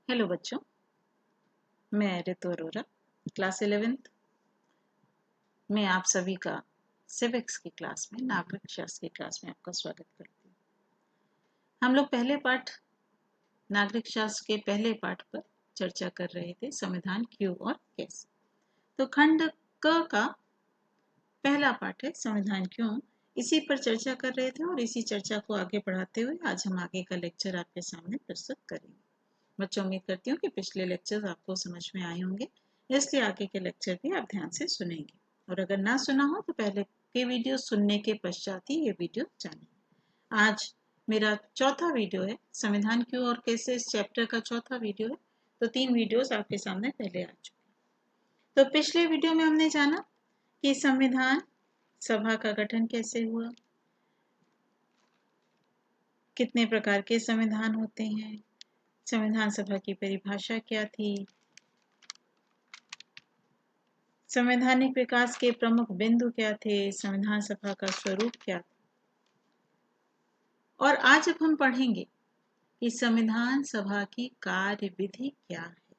Hello बच्चों, मैं ऋतु Arora class 11th में आप सभी का सिविक्स की क्लास में नागरिक शास्त्र की क्लास में आपका स्वागत करती हूँ। हम लोग पहले पाठ नागरिक शास्त्र के पहले पाठ पर चर्चा कर रहे थे, संविधान क्यों और कैसे। तो खंड क का पहला पाठ है संविधान क्यों, इसी पर चर्चा कर रहे थे और इसी चर्चा को आगे बढ़ाते हुए आज हम आगे का लेक्चर आपके सामने प्रस्तुत करेंगे। बच्चों, उम्मीद करती हूँ कि पिछले लेक्चर्स आपको समझ में आए होंगे, इसलिए आगे के लेक्चर भी आप ध्यान से सुनेंगे और अगर ना सुना हो तो पहले के वीडियो सुनने के पश्चात ही ये वीडियो जानें। आज मेरा चौथा वीडियो है, संविधान क्यों और कैसे, इस चैप्टर का चौथा वीडियो है। तो 3 वीडियोस आपके सामने पहले आ चुके। तो पिछले वीडियो में हमने जाना कि संविधान सभा का गठन कैसे हुआ, कितने प्रकार के संविधान होते हैं, संविधान सभा की परिभाषा क्या थी, संवैधानिक विकास के प्रमुख बिंदु क्या थे, संविधान सभा का स्वरूप क्या था। और आज अब हम पढ़ेंगे कि संविधान सभा की कार्यविधि क्या है।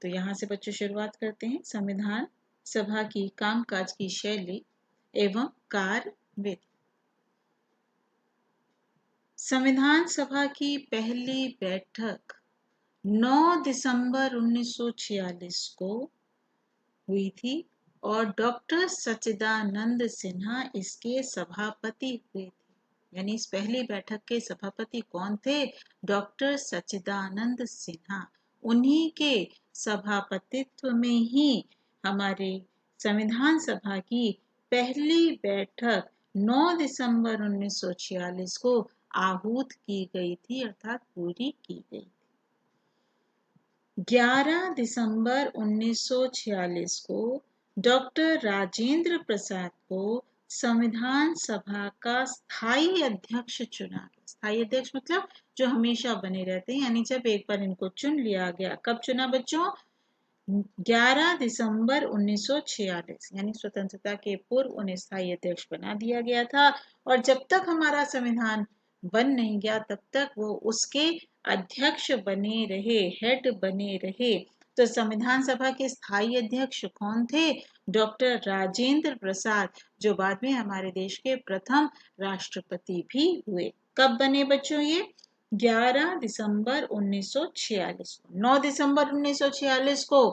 तो यहाँ से बच्चों शुरुआत करते हैं, संविधान सभा की कामकाज की शैली एवं कार्यविधि। संविधान सभा की पहली बैठक 9 दिसंबर 1946 को हुई थी और डॉक्टर सच्चिदानंद सिन्हा इसके सभापति हुए थे। यानी इस पहली बैठक के सभापति कौन थे? डॉक्टर सच्चिदानंद सिन्हा। उन्हीं के सभापतित्व में ही हमारे संविधान सभा की पहली बैठक 9 दिसंबर 1946 को आहूत की गई थी, अर्थात पूरी की गई। 11 दिसंबर 1946 को डॉक्टर राजेंद्र प्रसाद को संविधान सभा का स्थायी अध्यक्ष चुना गया। स्थायी अध्यक्ष मतलब जो हमेशा बने रहते हैं, यानी जब एक बार इनको चुन लिया गया। कब चुना बच्चों? 11 दिसंबर 1946, यानी स्वतंत्रता के पूर्व उन्हें स्थायी अध्यक्ष बना दिया गया था और जब तक हमारा संविधान बन नहीं गया तब तक वो उसके अध्यक्ष बने रहे, हेड बने रहे। तो संविधान सभा के स्थायी अध्यक्ष कौन थे? डॉक्टर राजेंद्र प्रसाद, जो बाद में हमारे देश के प्रथम राष्ट्रपति भी हुए। कब बने बच्चों ये? 11 दिसंबर 1946 को। 9 दिसंबर 1946 को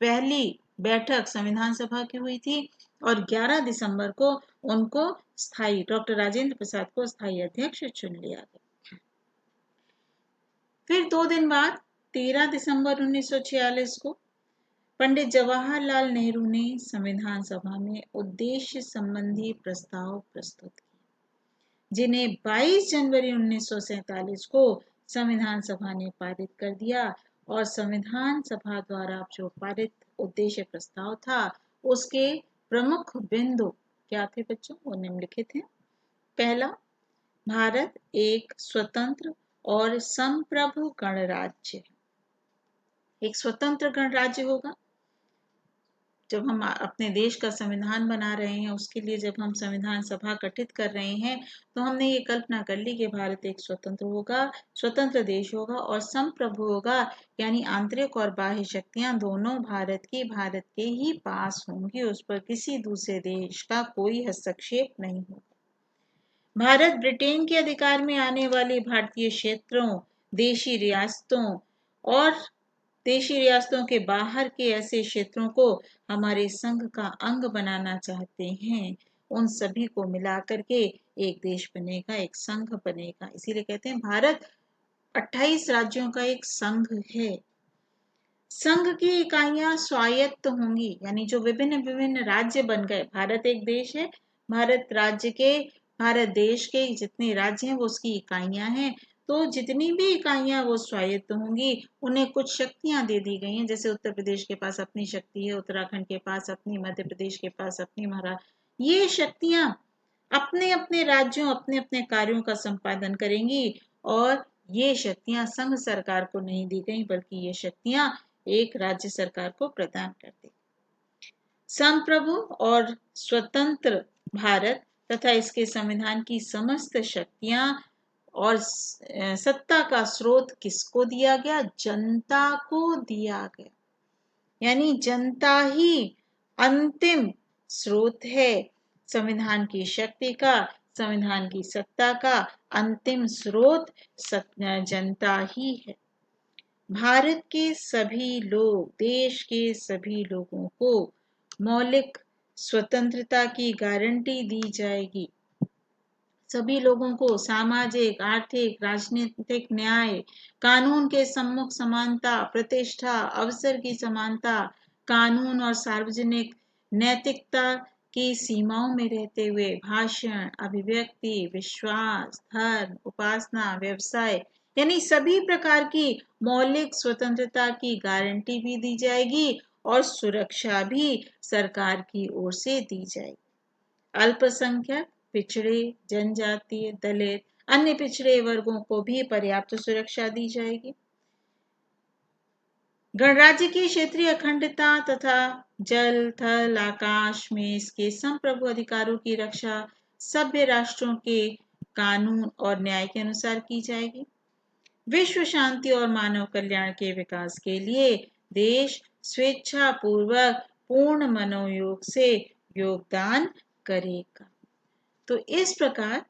पहली बैठक संविधान सभा की हुई थी और 11 दिसंबर को उनको डॉक्टर राजेंद्र प्रसाद को स्थायी अध्यक्ष चुन लिया गया। फिर 2 दिन बाद 13 दिसंबर 1946 को पंडित जवाहरलाल नेहरू ने संविधान सभा में उद्देश्य संबंधी प्रस्ताव प्रस्तुत किए, जिन्हें 22 जनवरी 1947 को संविधान सभा ने पारित कर दिया। और संविधान सभा द्वारा जो पारित उद्देश्य प्रस्ताव था उसके प्रमुख बिंदु क्या थे बच्चों? वो निम्नलिखित हैं। पहला, भारत एक स्वतंत्र और संप्रभु गणराज्य, एक स्वतंत्र गणराज्य होगा। जब हम अपने देश का संविधान बना रहे हैं, उसके लिए जब हम संविधान सभा गठित कर रहे हैं तो हमने ये कल्पना कर ली कि भारत एक स्वतंत्र होगा, स्वतंत्र देश होगा और संप्रभु होगा, यानी आंतरिक और बाह्य शक्तियां दोनों भारत के ही पास होंगी, उस पर किसी दूसरे देश का कोई हस्तक्षेप नहीं होगा। भारत ब्रिटेन के अधिकार में आने वाले भारतीय क्षेत्रों, देशी रियासतों और देशी रियासतों के बाहर के ऐसे क्षेत्रों को हमारे संघ का अंग बनाना चाहते हैं, उन सभी को मिला करके एक देश बनेगा, एक संघ बनेगा। इसीलिए कहते हैं भारत 28 राज्यों का एक संघ है। संघ की इकाइयां स्वायत्त होंगी, यानी जो विभिन्न विभिन्न राज्य बन गए। भारत एक देश है, भारत देश के जितने राज्य हैं वो उसकी इकाइयां हैं। तो जितनी भी इकाइयां वो स्वायत्त होंगी, उन्हें कुछ शक्तियां दे दी गई हैं। जैसे उत्तर प्रदेश के पास अपनी शक्ति है, उत्तराखंड के पास अपनी, मध्य प्रदेश के पास अपनी, महाराष्ट्र। ये शक्तियां अपने अपने राज्यों, अपने अपने कार्यों का संपादन करेंगी और ये शक्तियां संघ सरकार को नहीं दी गई, बल्कि ये शक्तियां एक राज्य सरकार को प्रदान कर दी। संप्रभु और स्वतंत्र भारत तथा इसके संविधान की समस्त शक्तियां और सत्ता का स्रोत किसको दिया गया? जनता को दिया गया। यानी जनता ही अंतिम स्रोत है संविधान की शक्ति का, संविधान की सत्ता का अंतिम स्रोत जनता ही है। भारत के सभी लोग, देश के सभी लोगों को मौलिक स्वतंत्रता की गारंटी दी जाएगी। सभी लोगों को सामाजिक, आर्थिक, राजनीतिक न्याय, कानून के सम्मुख समानता, प्रतिष्ठा, अवसर की समानता, कानून और सार्वजनिक नैतिकता की सीमाओं में रहते हुए भाषण, अभिव्यक्ति, विश्वास, धर्म, उपासना, व्यवसाय यानी सभी प्रकार की मौलिक स्वतंत्रता की गारंटी भी दी जाएगी और सुरक्षा भी सरकार की ओर से दी जाएगी। अल्पसंख्यक, पिछड़े, जनजातीय, दलित, अन्य पिछड़े वर्गों को भी पर्याप्त सुरक्षा दी जाएगी। गणराज्य की क्षेत्रीय अखंडता तथा जल, थल, आकाश में इसके संप्रभु अधिकारों की रक्षा सभ्य राष्ट्रों के कानून और न्याय के अनुसार की जाएगी। विश्व शांति और मानव कल्याण के विकास के लिए देश स्वेच्छा पूर्वक पूर्ण मनोयोग से योगदान करेगा। तो इस प्रकार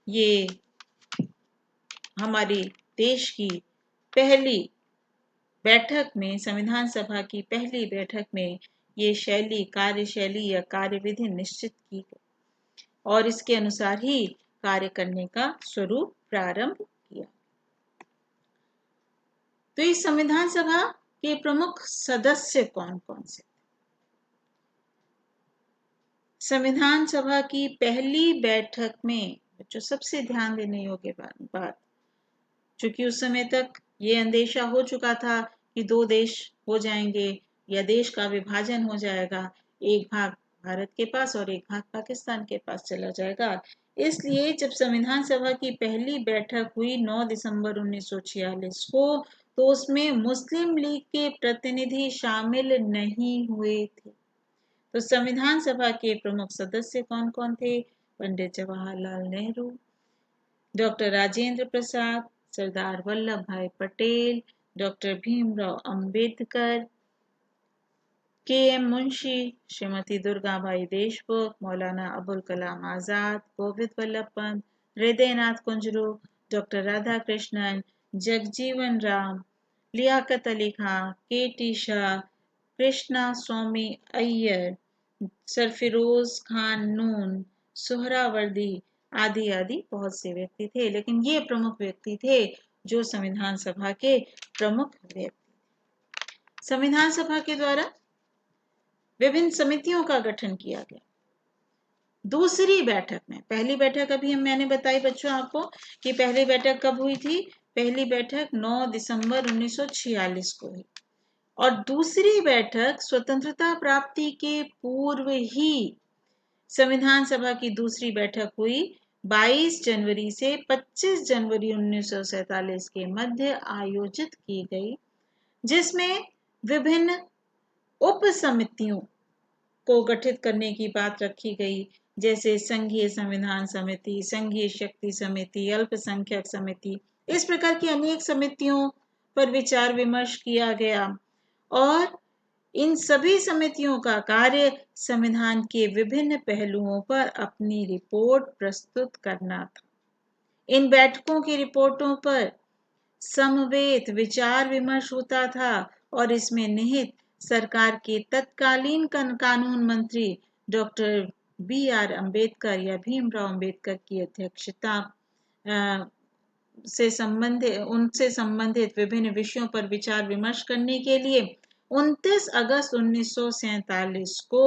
ये हमारे देश की पहली बैठक में, संविधान सभा की पहली बैठक में ये शैली, कार्यशैली या कार्यविधि निश्चित की गई और इसके अनुसार ही कार्य करने का स्वरूप प्रारंभ किया। तो इस संविधान सभा के प्रमुख सदस्य कौन कौन से? संविधान सभा की पहली बैठक में जो सबसे ध्यान देने योग्य बात, चूंकि उस समय तक ये अंदेशा हो चुका था कि दो देश हो जाएंगे या देश का विभाजन हो जाएगा, एक भाग भारत के पास और एक भाग पाकिस्तान के पास चला जाएगा। इसलिए जब संविधान सभा की पहली बैठक हुई 9 दिसंबर 1946 को, तो उसमें मुस्लिम लीग के प्रतिनिधि शामिल नहीं हुए थे। तो संविधान सभा के प्रमुख सदस्य कौन कौन थे? पंडित जवाहरलाल नेहरू, डॉक्टर राजेंद्र प्रसाद, सरदार वल्लभ भाई Patel, doctor Bhimrao Ambedkar, KM. Munshi, Shrimati Durgabai Deshmukh, Maulana Abul Kalam Azad, Govind Vallabh Pant, Hridaynath Kunzru, doctor Radha Krishnan, Jagjivan Ram, Liaquat Ali खां, के.टी. शाह, कृष्णा स्वामी अय्यर, सरफिरोज खान नून, सुहरावर्दी आदि आदि बहुत से व्यक्ति थे, लेकिन ये प्रमुख व्यक्ति थे जो संविधान सभा के प्रमुख व्यक्ति। संविधान सभा के द्वारा विभिन्न समितियों का गठन किया गया। दूसरी बैठक में, पहली बैठक अभी मैंने बताई बच्चों आपको कि पहली बैठक कब हुई थी? पहली बैठक 9 दिसंबर 1946 को हुई और दूसरी बैठक स्वतंत्रता प्राप्ति के पूर्व ही संविधान सभा की दूसरी बैठक हुई 22 जनवरी से 25 जनवरी 1947 के मध्य आयोजित की गई, जिसमें विभिन्न उप समितियों को गठित करने की बात रखी गई, जैसे संघीय संविधान समिति, संघीय शक्ति समिति, अल्पसंख्यक समिति, इस प्रकार की अनेक समितियों पर विचार विमर्श किया गया और इन सभी समितियों का कार्य संविधान के विभिन्न पहलुओं पर अपनी रिपोर्ट प्रस्तुत करना था। इन बैठकों की रिपोर्टों पर समवेत विचार विमर्श होता था और इसमें निहित सरकार के तत्कालीन कानून मंत्री डॉक्टर B.R. अम्बेडकर या भीमराव अम्बेडकर की अध्यक्षता उनसे संबंधित विभिन्न विषयों पर विचार विमर्श करने के लिए 29 अगस्त 1947 को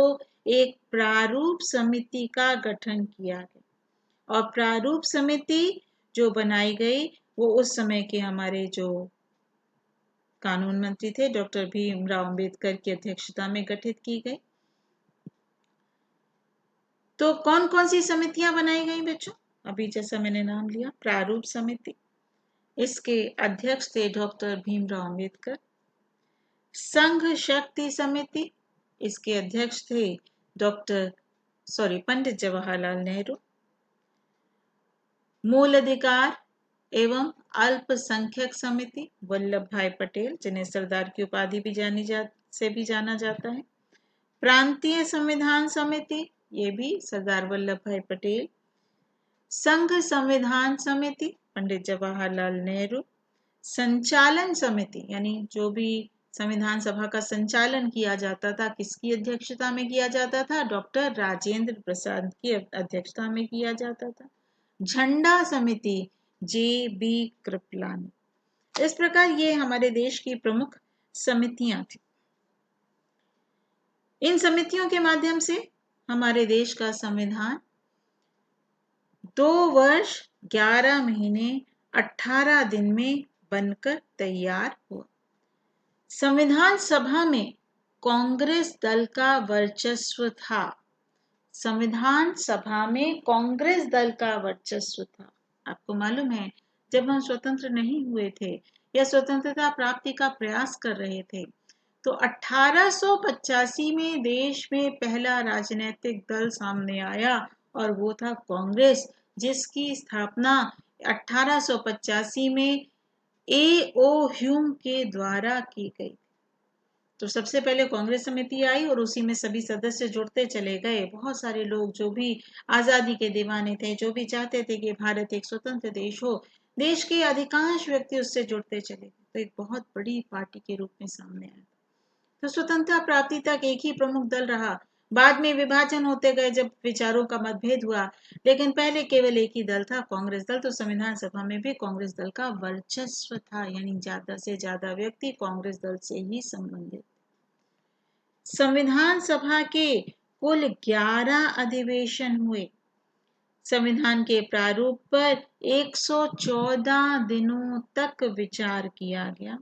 एक प्रारूप समिति का गठन किया गया और प्रारूप समिति जो बनाई गई वो उस समय के हमारे जो कानून मंत्री थे डॉक्टर भीमराव अंबेडकर की अध्यक्षता में गठित की गई। तो कौन कौन सी समितियां बनाई गई बच्चों? अभी जैसा मैंने नाम लिया प्रारूप समिति, इसके अध्यक्ष थे डॉक्टर भीमराव अंबेडकर। संघ शक्ति समिति, इसके अध्यक्ष थे पंडित जवाहरलाल नेहरू। मूल अधिकार एवं अल्पसंख्यक समिति वल्लभ भाई पटेल, जिन्हें सरदार की उपाधि भी से भी जाना जाता है। प्रांतीय संविधान समिति, ये भी सरदार वल्लभ भाई पटेल। संघ संविधान समिति, पंडित जवाहरलाल नेहरू। संचालन समिति, यानी जो भी संविधान सभा का संचालन किया जाता था, किसकी अध्यक्षता में किया जाता था? डॉक्टर राजेंद्र प्रसाद की अध्यक्षता में किया जाता था। झंडा समिति, जे.बी. कृपलानी। इस प्रकार ये हमारे देश की प्रमुख समितियां थी। इन समितियों के माध्यम से हमारे देश का संविधान 2 वर्ष 11 महीने 18 दिन में बनकर तैयार हुआ। संविधान सभा में कांग्रेस दल का वर्चस्व था। संविधान सभा में कांग्रेस दल का वर्चस्व था। आपको मालूम है, जब हम स्वतंत्र नहीं हुए थे या स्वतंत्रता प्राप्ति का प्रयास कर रहे थे, तो 1885 में देश में पहला राजनीतिक दल सामने आया और वो था कांग्रेस, जिसकी स्थापना 1885 में A.O. ह्यूम के द्वारा की गई। तो सबसे पहले कांग्रेस समिति आई और उसी में सभी सदस्य जुड़ते चले गए। बहुत सारे लोग जो भी आजादी के दीवाने थे, जो भी चाहते थे कि भारत एक स्वतंत्र देश हो, देश के अधिकांश व्यक्ति उससे जुड़ते चले गए। तो एक बहुत बड़ी पार्टी के रूप में सामने आया। तो स्वतंत्रता प्राप्ति तक एक ही प्रमुख दल रहा। बाद में विभाजन होते गए जब विचारों का मतभेद हुआ, लेकिन पहले केवल एक ही दल था, कांग्रेस दल। तो संविधान सभा में भी कांग्रेस दल का वर्चस्व था, यानी ज्यादा से ज्यादा व्यक्ति कांग्रेस दल से ही संबंधित। संविधान सभा के कुल 11 अधिवेशन हुए। संविधान के प्रारूप पर 114 दिनों तक विचार किया गया।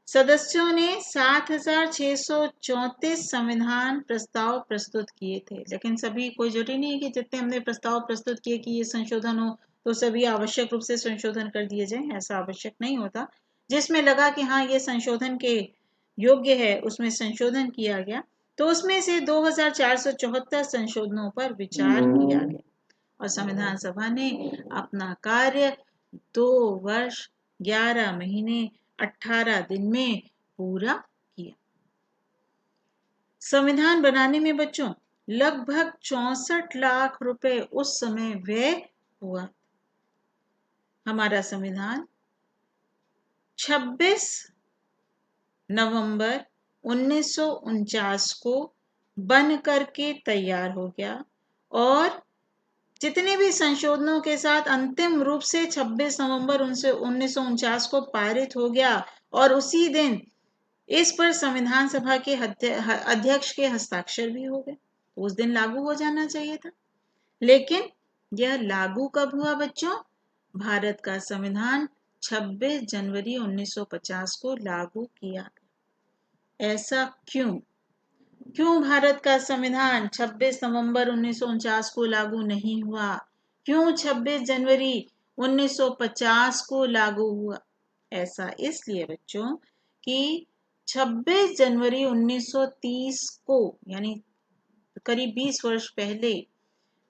सदस्यों ने 7,634 संविधान प्रस्ताव प्रस्तुत किए थे, लेकिन सभी कोई जरूरी नहीं है कि जितने हमने प्रस्ताव प्रस्तुत किए कि ये संशोधन हो तो सभी आवश्यक रूप से संशोधन कर दिए जाएं। ऐसा आवश्यक नहीं होता। जिसमें लगा कि हाँ ये संशोधन के योग्य है, उसमें संशोधन किया गया। तो उसमें से 2,474 संशोधनों पर विचार किया गया और संविधान सभा ने अपना कार्य 2 वर्ष 11 महीने 18 दिन में पूरा किया। संविधान बनाने में बच्चों लगभग 64 लाख रुपए उस समय व्यय हुआ। हमारा संविधान 26 नवंबर 1949 को बन करके तैयार हो गया और जितने भी संशोधनों के साथ अंतिम रूप से 26 नवंबर 1949 को पारित हो गया और उसी दिन इस पर संविधान सभा के अध्यक्ष के हस्ताक्षर भी हो गए। उस दिन लागू हो जाना चाहिए था, लेकिन यह लागू कब हुआ बच्चों? भारत का संविधान 26 जनवरी 1950 को लागू किया गया। ऐसा क्यों भारत का संविधान 26 नवंबर 1949 को लागू नहीं हुआ? क्यों 26 जनवरी 1950 को लागू हुआ? ऐसा इसलिए बच्चों कि 26 जनवरी 1930 को, यानी करीब 20 वर्ष पहले,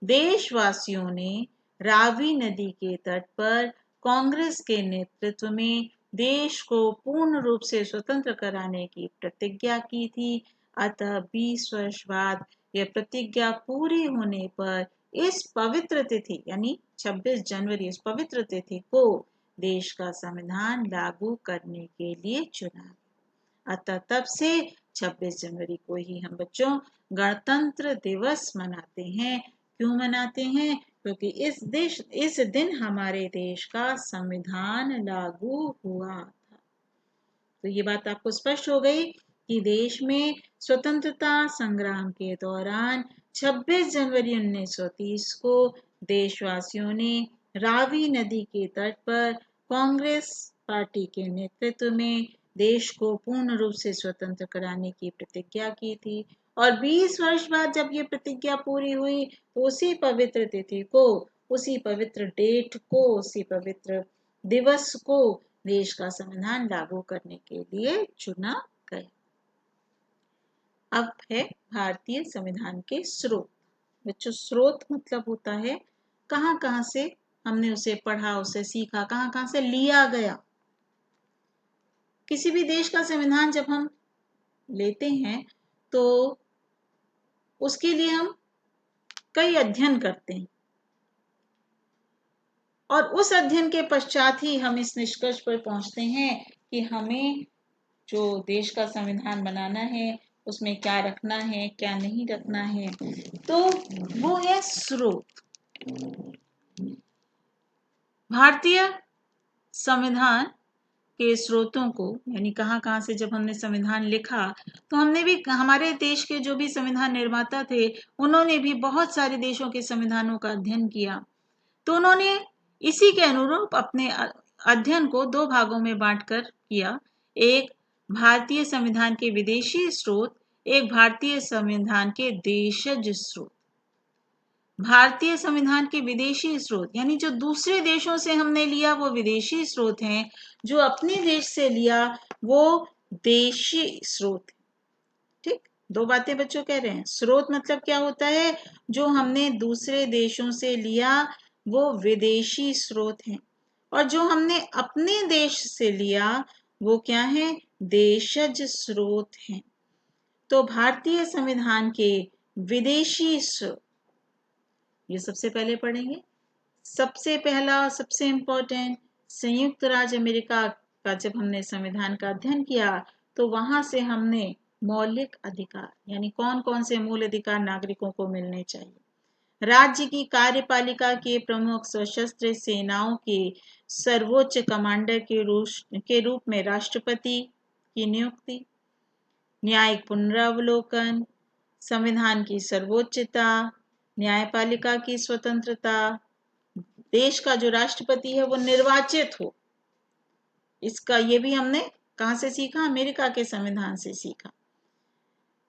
देशवासियों ने रावी नदी के तट पर कांग्रेस के नेतृत्व में देश को पूर्ण रूप से स्वतंत्र कराने की प्रतिज्ञा की थी। अतः 20 वर्ष बाद यह प्रतिज्ञा पूरी होने पर इस पवित्र तिथि यानी 26 जनवरी, इस पवित्र तिथि को देश का संविधान लागू करने के लिए चुना। अतः तब से 26 जनवरी को ही हम बच्चों गणतंत्र दिवस मनाते हैं। क्यों मनाते हैं? क्योंकि इस दिन हमारे देश का संविधान लागू हुआ था। तो ये बात आपको स्पष्ट हो गई कि देश में स्वतंत्रता संग्राम के दौरान 26 जनवरी 1930 को देशवासियों ने रावी नदी के तट पर कांग्रेस पार्टी के नेतृत्व में देश को पूर्ण रूप से स्वतंत्र कराने की प्रतिज्ञा की थी। और 20 वर्ष बाद जब ये प्रतिज्ञा पूरी हुई तो उसी पवित्र तिथि को, उसी पवित्र डेट को, उसी पवित्र दिवस को देश का संविधान लागू करने के लिए चुना गया। अब है भारतीय संविधान के स्रोत। बच्चों, स्रोत मतलब होता है कहां से हमने उसे पढ़ा, उसे सीखा, कहाँ कहाँ से लिया गया। किसी भी देश का संविधान जब हम लेते हैं तो उसके लिए हम कई अध्ययन करते हैं और उस अध्ययन के पश्चात ही हम इस निष्कर्ष पर पहुंचते हैं कि हमें जो देश का संविधान बनाना है उसमें क्या रखना है, क्या नहीं रखना है। तो वो है स्रोत। भारतीय संविधान के स्रोतों को, यानी कहाँ कहाँ से जब हमने संविधान लिखा तो हमने भी, हमारे देश के जो भी संविधान निर्माता थे उन्होंने भी बहुत सारे देशों के संविधानों का अध्ययन किया। तो उन्होंने इसी के अनुरूप अपने अध्ययन को दो भागों में बांटकर किया। एक भारतीय संविधान के विदेशी स्रोत, एक भारतीय संविधान के देशज स्रोत। भारतीय संविधान के विदेशी स्रोत यानी जो दूसरे देशों से हमने लिया वो विदेशी स्रोत हैं, जो अपने देश से लिया वो देशी स्रोत। ठीक, दो बातें बच्चों कह रहे हैं। स्रोत मतलब क्या होता है, जो हमने दूसरे देशों से लिया वो विदेशी स्रोत हैं, और जो हमने अपने देश से लिया वो क्या है, देशज स्रोत हैं। तो भारतीय संविधान के विदेशी स्रोत ये सबसे पहले पढ़ेंगे। सबसे पहला, सबसे इंपॉर्टेंट, संयुक्त राज्य अमेरिका का जब हमने संविधान का अध्ययन किया तो वहां से हमने मौलिक अधिकार यानी कौन कौन से मूल अधिकार नागरिकों को मिलने चाहिए, राज्य की कार्यपालिका के प्रमुख सशस्त्र सेनाओं के सर्वोच्च कमांडर के रूप में राष्ट्रपति की नियुक्ति, न्यायिक पुनरावलोकन, संविधान की सर्वोच्चता, न्यायपालिका की स्वतंत्रता, देश का जो राष्ट्रपति है वो निर्वाचित हो, इसका ये भी हमने कहां से सीखा, अमेरिका के संविधान से सीखा।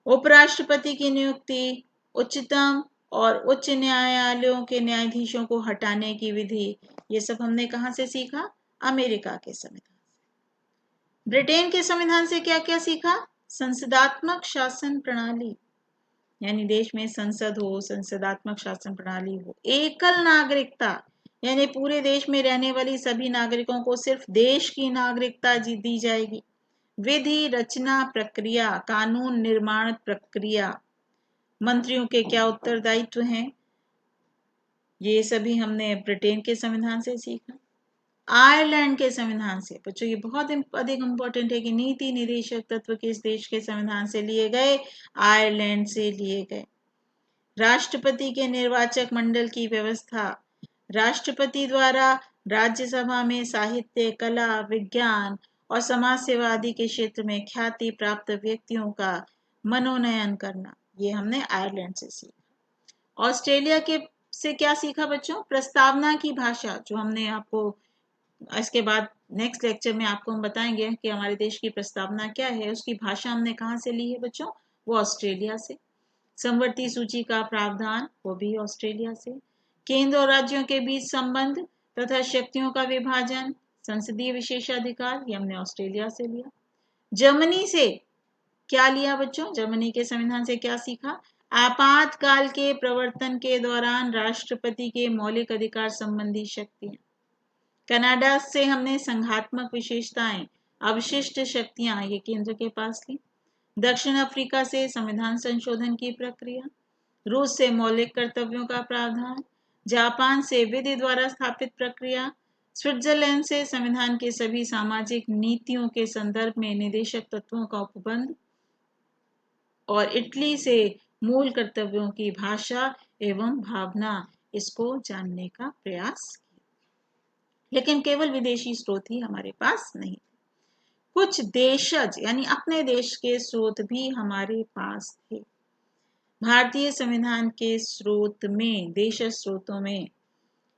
उपराष्ट्रपति की नियुक्ति, उच्चतम और उच्च न्यायालयों के न्यायाधीशों को हटाने की विधि, ये सब हमने कहां से सीखा, अमेरिका के संविधान से। ब्रिटेन के संविधान से क्या क्या सीखा, संसदात्मक शासन प्रणाली यानी देश में संसद हो, संसदात्मक शासन प्रणाली हो, एकल नागरिकता यानी पूरे देश में रहने वाली सभी नागरिकों को सिर्फ देश की नागरिकता दी जाएगी, विधि रचना प्रक्रिया, कानून निर्माण प्रक्रिया, मंत्रियों के क्या उत्तरदायित्व हैं, ये सभी हमने ब्रिटेन के संविधान से सीखा। आयरलैंड के संविधान से, बच्चों ये बहुत अधिक इंपॉर्टेंट है कि नीति निदेशक तत्व किस देश के संविधान से लिए गए, आयरलैंड से लिए गए। राष्ट्रपति के निर्वाचक मंडल की व्यवस्था, राष्ट्रपति द्वारा राज्यसभा में साहित्य, कला, विज्ञान और समाज सेवा आदि के क्षेत्र में ख्याति प्राप्त व्यक्तियों का मनोनयन करना, ये हमने आयरलैंड से सीखा। ऑस्ट्रेलिया के से क्या सीखा बच्चों, प्रस्तावना की भाषा, जो हमने आपको इसके बाद नेक्स्ट लेक्चर में आपको हम बताएंगे कि हमारे देश की प्रस्तावना क्या है, उसकी भाषा हमने कहाँ से ली है बच्चों, वो ऑस्ट्रेलिया से। समवर्ती सूची का प्रावधान, वो भी ऑस्ट्रेलिया से। केंद्र और राज्यों के बीच संबंध तथा शक्तियों का विभाजन, संसदीय विशेषाधिकार, ये हमने ऑस्ट्रेलिया से लिया। जर्मनी से क्या लिया बच्चों, जर्मनी के संविधान से क्या सीखा, आपातकाल के प्रवर्तन के दौरान राष्ट्रपति के मौलिक अधिकार संबंधी शक्तियां। कनाडा से हमने संघात्मक विशेषताएं, अवशिष्ट शक्तियां, ये केंद्र के पास ली। दक्षिण अफ्रीका से संविधान संशोधन की प्रक्रिया, रूस से मौलिक कर्तव्यों का प्रावधान, जापान से विधि द्वारा स्थापित प्रक्रिया, स्विट्जरलैंड से संविधान के सभी सामाजिक नीतियों के संदर्भ में निदेशक तत्वों का उपबंध, और इटली से मूल कर्तव्यों की भाषा एवं भावना, इसको जानने का प्रयास किया। लेकिन केवल विदेशी स्रोत ही हमारे पास नहीं, कुछ देशज यानी अपने देश के स्रोत भी हमारे पास थे। भारतीय संविधान के स्रोत में, देश स्रोतों में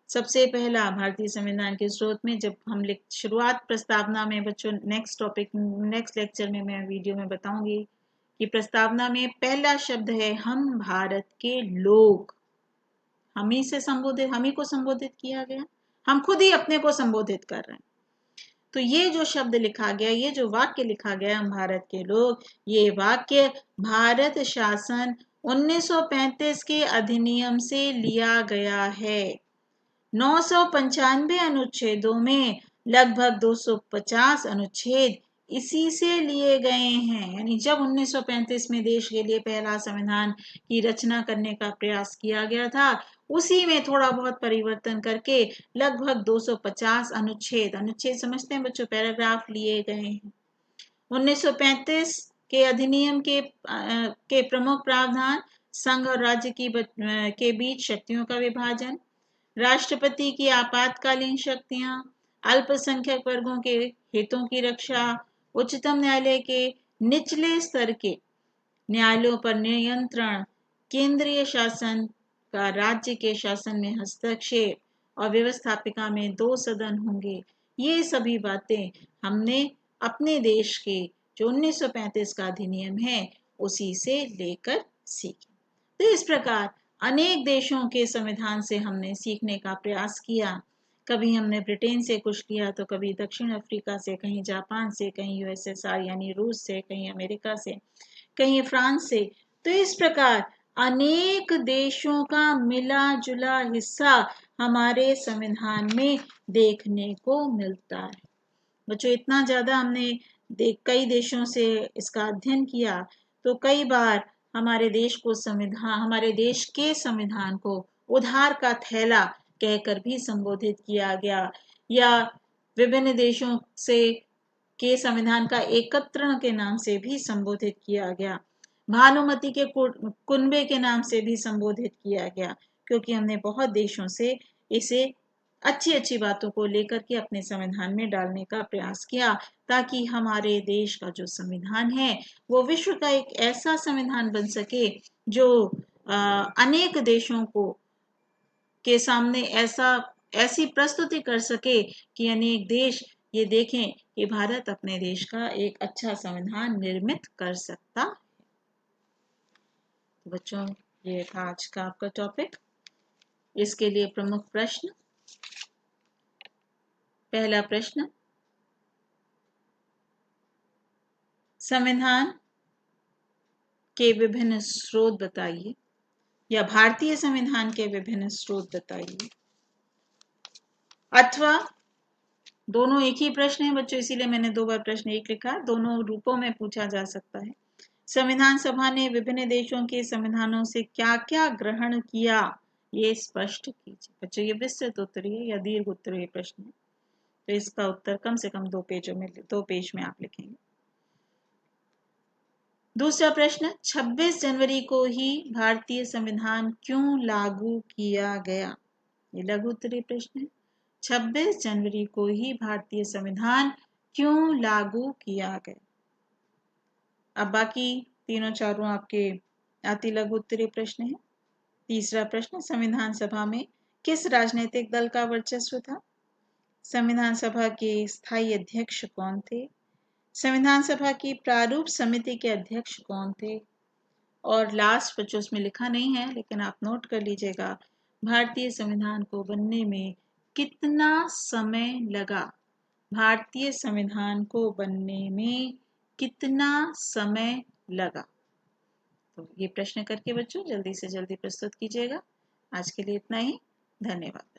सबसे पहला, भारतीय संविधान के स्रोत में जब हम शुरुआत प्रस्तावना में बच्चों, नेक्स्ट लेक्चर में मैं वीडियो में बताऊंगी कि प्रस्तावना में पहला शब्द है हम भारत के लोग। हम ही को संबोधित किया गया, हम खुद ही अपने को संबोधित कर रहे हैं। तो ये जो शब्द लिखा गया, ये जो वाक्य लिखा गया हम भारत के लोग, ये वाक्य भारत शासन 1935 के अधिनियम से लिया गया है। 995 अनुच्छेदों में लगभग 250 अनुच्छेद इसी से लिए गए हैं। यानी जब 1935 में देश के लिए पहला संविधान की रचना करने का प्रयास किया गया था, उसी में थोड़ा बहुत परिवर्तन करके लगभग 250 अनुच्छेद समझते हैं बच्चों, पैराग्राफ लिए गए हैं। 1935 के अधिनियम के प्रमुख प्रावधान: संघ और राज्य के बीच शक्तियों का विभाजन, राष्ट्रपति की आपातकालीन शक्तियां, अल्पसंख्यक वर्गों के हितों की रक्षा, उच्चतम न्यायालय के निचले स्तर के न्यायालयों पर नियंत्रण, केंद्रीय शासन का राज्य के शासन में हस्तक्षेप और व्यवस्थापिका में 2 सदन होंगे। ये सभी बातें हमने अपने देश के जो 1935 का अधिनियम है उसी से लेकर सीखी। तो इस प्रकार अनेक देशों के संविधान से हमने सीखने का प्रयास किया। कभी हमने ब्रिटेन से कुछ लिया तो कभी दक्षिण अफ्रीका से, कहीं जापान से, कहीं यूएसएसआर यानी रूस से, कहीं अमेरिका से, कहीं फ्रांस से। तो इस प्रकार अनेक देशों का मिला जुला हिस्सा हमारे संविधान में देखने को मिलता है। बच्चों इतना ज्यादा हमने कई देशों से इसका अध्ययन किया तो कई बार हमारे देश के संविधान को उधार का थैला कहकर भी संबोधित किया गया, या विभिन्न देशों से के संविधान का एकत्रण के नाम से भी संबोधित किया गया, भानुमति के कुनबे के नाम से भी संबोधित किया गया, क्योंकि हमने बहुत देशों से इसे अच्छी अच्छी बातों को लेकर के अपने संविधान में डालने का प्रयास किया, ताकि हमारे देश का जो संविधान है वो विश्व का एक ऐसा संविधान बन सके जो अनेक देशों को के सामने ऐसी प्रस्तुति कर सके कि अनेक देश ये देखें कि भारत अपने देश का एक अच्छा संविधान निर्मित कर सकता है। तो बच्चों ये था आज का आपका टॉपिक। इसके लिए प्रमुख प्रश्न। पहला प्रश्न, संविधान के विभिन्न स्रोत बताइए, या भारतीय संविधान के विभिन्न स्रोत बताइए। अथवा दोनों एक ही प्रश्न है बच्चों, इसीलिए मैंने 2 बार प्रश्न एक लिखा, दोनों रूपों में पूछा जा सकता है। संविधान सभा ने विभिन्न देशों के संविधानों से क्या क्या ग्रहण किया, ये स्पष्ट कीजिए। बच्चों ये विस्तृत उत्तरीय या दीर्घ उत्तरीय प्रश्न है, तो इसका उत्तर कम से कम 2 पेज में आप लिखेंगे। दूसरा प्रश्न, 26 जनवरी को ही भारतीय संविधान क्यों लागू किया गया? ये लघु उत्तरीय प्रश्न है। 26 जनवरी को ही भारतीय संविधान क्यों लागू किया गया? अब बाकी तीनों चारों आपके अति लघु उत्तरीय प्रश्न है। तीसरा प्रश्न, संविधान सभा में किस राजनीतिक दल का वर्चस्व था? संविधान सभा के स्थायी अध्यक्ष कौन थे? संविधान सभा की प्रारूप समिति के अध्यक्ष कौन थे? और लास्ट बच्चों उसमें लिखा नहीं है लेकिन आप नोट कर लीजिएगा, भारतीय संविधान को बनने में कितना समय लगा? भारतीय संविधान को बनने में कितना समय लगा? तो ये प्रश्न करके बच्चों जल्दी से जल्दी प्रस्तुत कीजिएगा। आज के लिए इतना ही। धन्यवाद।